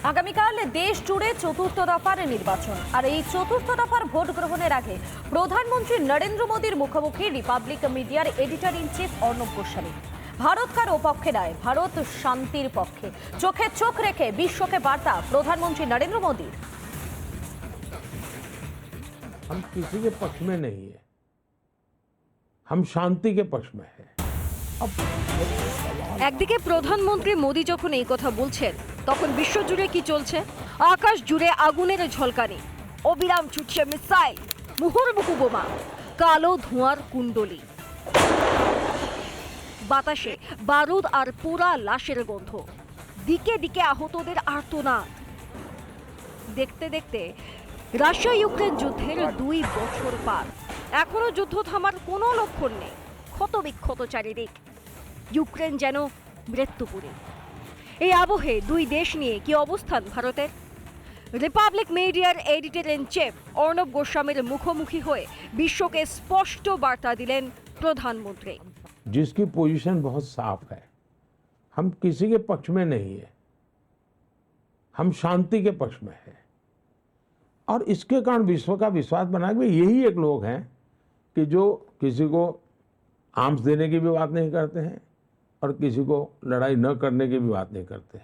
আগামীকাল দেশ জুড়ে চতুর্থ দফার নির্বাচন, আর এই চতুর্থ দফার ভোট গ্রহণের আগে প্রধানমন্ত্রী নরেন্দ্র মোদীর মুখোমুখি রিপাবলিক মিডিয়ার editor in chief Arnab Goswami. Bharat কারো পক্ষে নয়, ভারত শান্তির পক্ষে। চোখে চোখ রেখে বিশ্বকে বার্তা প্রধানমন্ত্রী নরেন্দ্র মোদীর। हम किसी के पक्ष में नहीं है, हम शांति के पक्ष में है। একদিকে প্রধানমন্ত্রী মোদী যখন এই কথা বলছেন, তখন বিশ্বজুড়ে কি চলছে? আকাশ জুড়ে আগুনের ঝলকানি, অবিরাম ছুটছে মিসাইল, মুহুর্মুহু বোমা, কালো ধোঁয়ার কুণ্ডলী, বাতাসে বারুদ আর পোড়া লাশের গন্ধ, দিকে দিকে আহতদের আর্তনাদ। দেখতে দেখতে রাশিয়া ইউক্রেন যুদ্ধের 2 বছর পার, এখনো যুদ্ধ থামার কোনো লক্ষণ নেই। ক্ষতবিক্ষত চারিদিক, ইউক্রেন যেন মৃত্যুপুরী। এই আবহে দুই দেশ নিয়ে কি অবস্থান ভারতের? রিপাবলিক মিডিয়ার এডিটর ইন চিফ অর্ণব গোস্বামীর মুখোমুখি হয়ে বিশ্বকে স্পষ্ট বার্তা দিলেন প্রধানমন্ত্রী। जिसकी पोजीशन बहुत साफ है, हम किसी के पक्ष में नहीं है, हम शांति के पक्ष में है। और इसके कारण विश्व का विश्वास बना कि यही एक लोग हैं कि जो किसी को आर्म्स देने की भी बात नहीं करते हैं और किसी को लड़ाई न करने की भी बात नहीं करते।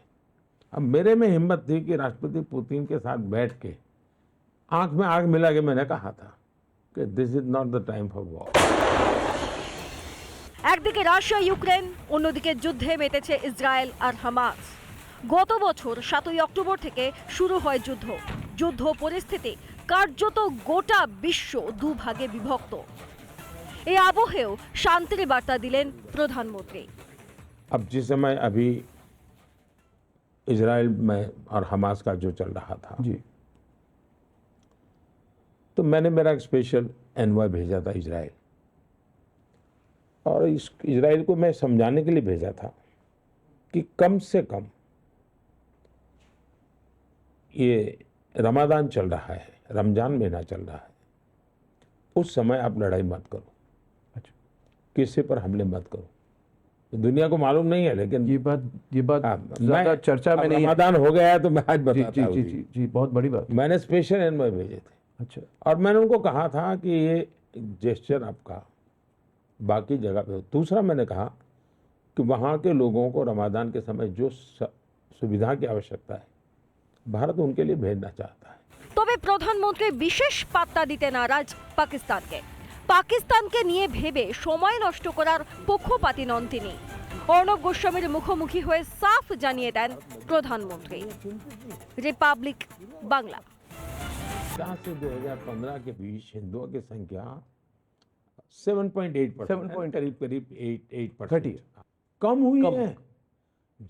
अब मेरे में हिम्मत थी कि राष्ट्रपति पुतिन के साथ बैठ के आंख में आंख मिला के मैंने कहा था कि this is not the time for war. একদিকে রাশিয়া ইউক্রেন, অন্যদিকে যুদ্ধে মেতেছে ইসরায়েল আর হামাস। গত বছর 7ই অক্টোবর থেকে শুরু হয় যুদ্ধ। যুদ্ধ পরিস্থিতি কার্যত গোটা বিশ্ব দুভাগে বিভক্ত। এই আবহেও শান্তির বার্তা দিলেন প্রধানমন্ত্রী। अब जिस समय अभी इजराइल में और हमास का जो चल रहा था जी, तो मैंने मेरा एक स्पेशल एनवॉय भेजा था इजराइल, और इस इजराइल को मैं समझाने के लिए भेजा था कि कम से कम ये रमादान चल रहा है, रमजान महीना चल रहा है, उस समय आप लड़ाई मत करो। अच्छा, किसी पर हमले मत करो। दुनिया को मालूम नहीं है, लेकिन ये बात ज्यादा चर्चा में नहीं है। रमादान हो गया है तो मैं आज बताता हूं। जी बहुत बड़ी बात। मैंने स्पेशल एनवॉय भेजे थे। अच्छा, और मैंने उनको कहा था कि ये जेस्चर आपका बाकी जगह पे हो। दूसरा मैंने कहा कि वहाँ के लोगों को रमादान के समय जो सुविधा की आवश्यकता है, भारत उनके लिए भेजना चाहता है। তবে প্রধানমন্ত্রী বিশেষ পাত্তা দিতে নারাজ পাকিস্তানকে। পাকিস্তানকে নিয়ে ভেবে সময় নষ্ট করার পক্ষপাতী নন তিনি। অর্ণব গোস্বামীর মুখোমুখি হয়ে সাফ জানিয়ে দেন প্রধানমন্ত্রী। রিপাবলিক বাংলা। 2010 से 2015 के बीच हिंदुओं की संख्या 7.8%, करीब 8% कम हुई है,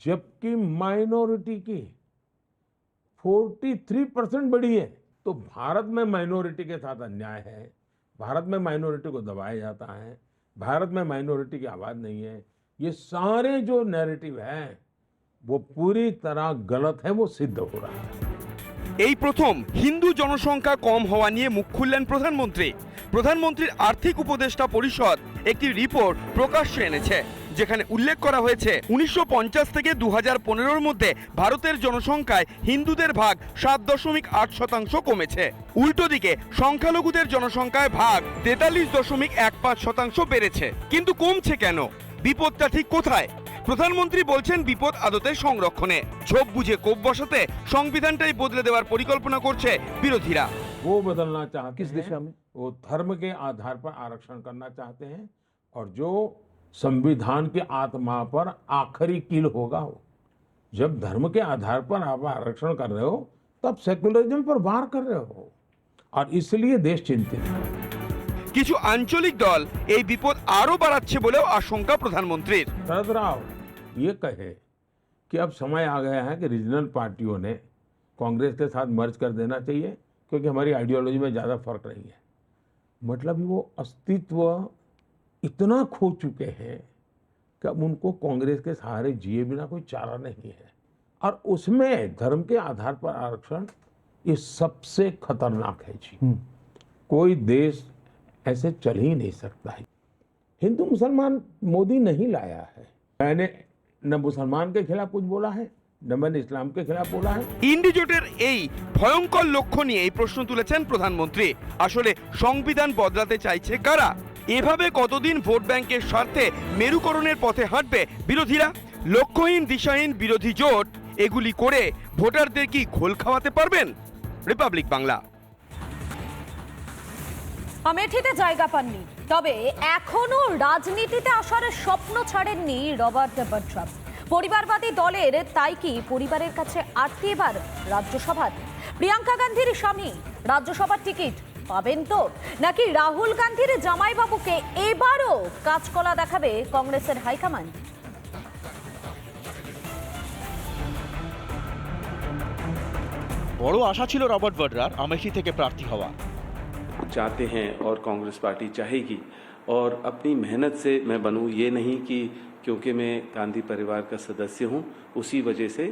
जबकि माइनॉरिटी की 43% बढ़ी है। तो भारत में माइनॉरिटी के साथ अन्याय है, भारत में माइनॉरिटी को दबाया जाता है, भारत में माइनॉरिटी की आवाज नहीं है। ये सारे जो नैरेटिव हैं वो पूरी तरह गलत है, वो सिद्ध हो रहा है। এই প্রথম হিন্দু জনসংখ্যা কম হওয়া নিয়ে মুখ খুললেন প্রধানমন্ত্রী। প্রধানমন্ত্রীর আর্থিক উপদেষ্টা পরিষদ একটি রিপোর্ট প্রকাশ্যে এনেছে, যেখানে উল্লেখ করা হয়েছে 1950 থেকে 2015-র মধ্যে ভারতের জনসংখ্যায় হিন্দুদের ভাগ 7.8% কমেছে। উল্টো দিকে সংখ্যালঘুদের জনসংখ্যায় ভাগ 43.15% বেড়েছে। কিন্তু কমছে কেন? বিপদটা ঠিক কোথায়? প্রধানমন্ত্রী বলছেন বিপদ আদতে সংরক্ষণে। ঝোপ বুঝে কোপ বসাতে সংবিধানটাই বদলে দেওয়ার পরিকল্পনা করছে বিরোধীরা। वो बदलना चाहते किस हैं, दिशा में? वो धर्म के आधार पर आरक्षण करना चाहते हैं, और जो संविधान की आत्मा पर आखिरी कील होगा वो। जब धर्म के आधार पर आप आरक्षण कर रहे हो, तब सेक्युलरिज्म पर वार कर रहे हो, और इसलिए देश चिंतित है। কিছু আঞ্চলিক দল এই বিপদ আরো বাড়াচ্ছে বলেও আশঙ্কা প্রধানমন্ত্রীর। शरद राव ये कहे कि अब समय आ गया है कि रीजनल पार्टियों ने कांग्रेस के साथ मर्ज कर देना चाहिए, क्योंकि हमारी आइडियोलॉजी में ज़्यादा फर्क नहीं है। मतलब वो अस्तित्व इतना खो चुके हैं कि अब उनको कांग्रेस के सहारे जिए बिना कोई चारा नहीं है, और उसमें धर्म के आधार पर आरक्षण ये सबसे खतरनाक है जी। कोई देश ऐसे चल ही नहीं सकता है। हिंदू मुसलमान मोदी नहीं लाया है, मैंने न मुसलमान के खिलाफ कुछ बोला है न मैंने इस्लाम के खिलाफ बोला है। ইন্ডি জোটের এই ভয়ঙ্কর লক্ষ্য নিয়ে এই প্রশ্ন তুলেছেন প্রধানমন্ত্রী। আসলে সংবিধান বদলাতে চাইছে কারা? এভাবে কতদিন ভোট ব্যাংকের স্বার্থে মেরুকরণের পথে হাঁটবে বিরোধীরা? লক্ষ্যহীন দিশাহীন বিরোধী জোট এগুলি করে ভোটারদের কি ঘোল খাওয়াতে পারবেন? রিপাবলিক বাংলা। আমেঠিতে জায়গা পাননি, তবে এখনো রাজনীতিতে আসার স্বপ্ন ছাড়েননি রবার্ট বাড্রা। পরিবারবাদী দলের তাই কি পরিবারের কাছে আটকে এবার রাজ্যসভার? প্রিয়াঙ্কা গান্ধীর স্বামী রাজ্যসভার টিকিট পাবেন তো, নাকি রাহুল গান্ধীর জামাইবাবুকে এবারও কাজকলা দেখাবে কংগ্রেসের হাইকমান্ড? বড় আশা ছিল রবার্ট ভাদ্রার আমেঠি থেকে প্রার্থী হওয়া। चाहते हैं और कांग्रेस पार्टी चाहेगी और अपनी मेहनत से मैं बनूं, ये नहीं कि क्योंकि मैं गांधी परिवार का सदस्य हूं उसी वजह से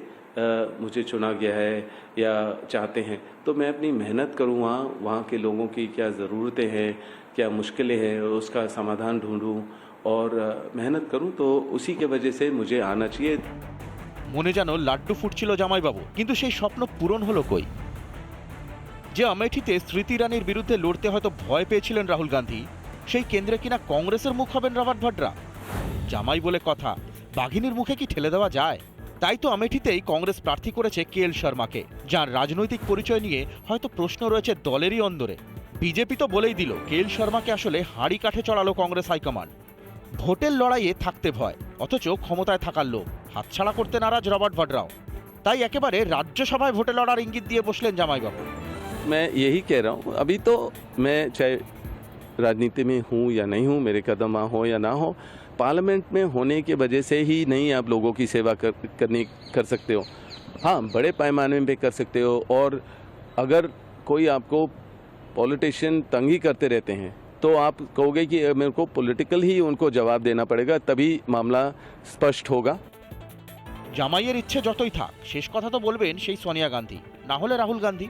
मुझे चुना गया है या चाहते हैं, तो मैं अपनी मेहनत करूं, वहाँ के लोगों की क्या ज़रूरतें हैं, क्या मुश्किलें हैं, उसका समाधान ढूंढूं और मेहनत करूं, तो उसी के वजह से मुझे आना चाहिए। মনে যেন লাড্ডু ফুটছিল জামাইবাবু, কিন্তু সেই স্বপ্ন পূরণ হলো কই? যে আমেঠিতে স্মৃতি ইরানির বিরুদ্ধে লড়তে হয়তো ভয় পেয়েছিলেন রাহুল গান্ধী, সেই কেন্দ্রে কিনা কংগ্রেসের মুখ হবেন রবার্ট ভাদ্রা। জামাই বলে কথা, বাঘিনীর মুখে কি ঠেলে দেওয়া যায়? তাই তো আমেঠিতেই কংগ্রেস প্রার্থী করেছে কেএল শর্মাকে, যার রাজনৈতিক পরিচয় নিয়ে হয়তো প্রশ্ন রয়েছে দলেরই অন্দরে। বিজেপি তো বলেই দিল কেএল শর্মাকে আসলে হাঁড়ি কাঠে চড়ালো কংগ্রেস হাইকমান্ড। ভোটের লড়াইয়ে থাকতে ভয়, অথচ ক্ষমতায় থাকার লোভ হাতছাড়া করতে নারাজ রবার্ট ভাদ্রাও। তাই একেবারে রাজ্যসভায় ভোটে লড়ার ইঙ্গিত দিয়ে বসলেন জামাইবাবু। मैं यही कह रहा हूँ, अभी तो मैं चाहे राजनीति में हूँ या नहीं हूँ, मेरे कदम हो या ना हो, पार्लियामेंट में होने की वजह से ही नहीं आप लोगों की सेवा कर सकते हो। हाँ, बड़े पैमाने पे कर सकते हो, और अगर कोई आपको पॉलिटिशियन तंग ही करते रहते हैं तो आप कहोगे कि मेरे को पॉलिटिकल ही उनको जवाब देना पड़ेगा, तभी मामला स्पष्ट होगा। জামাইয়ের ইচ্ছে যতই থাক, শেষ কথা তো বলবেন সেই সোনিয়া গান্ধী, না হলে রাহুল গান্ধী।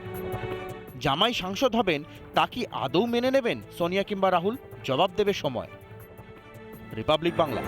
জামাই সাংসদ হবেন তা কি আদৌ মেনে নেবেন সোনিয়া কিংবা রাহুল? জবাব দেবে সময়। রিপাবলিক বাংলা।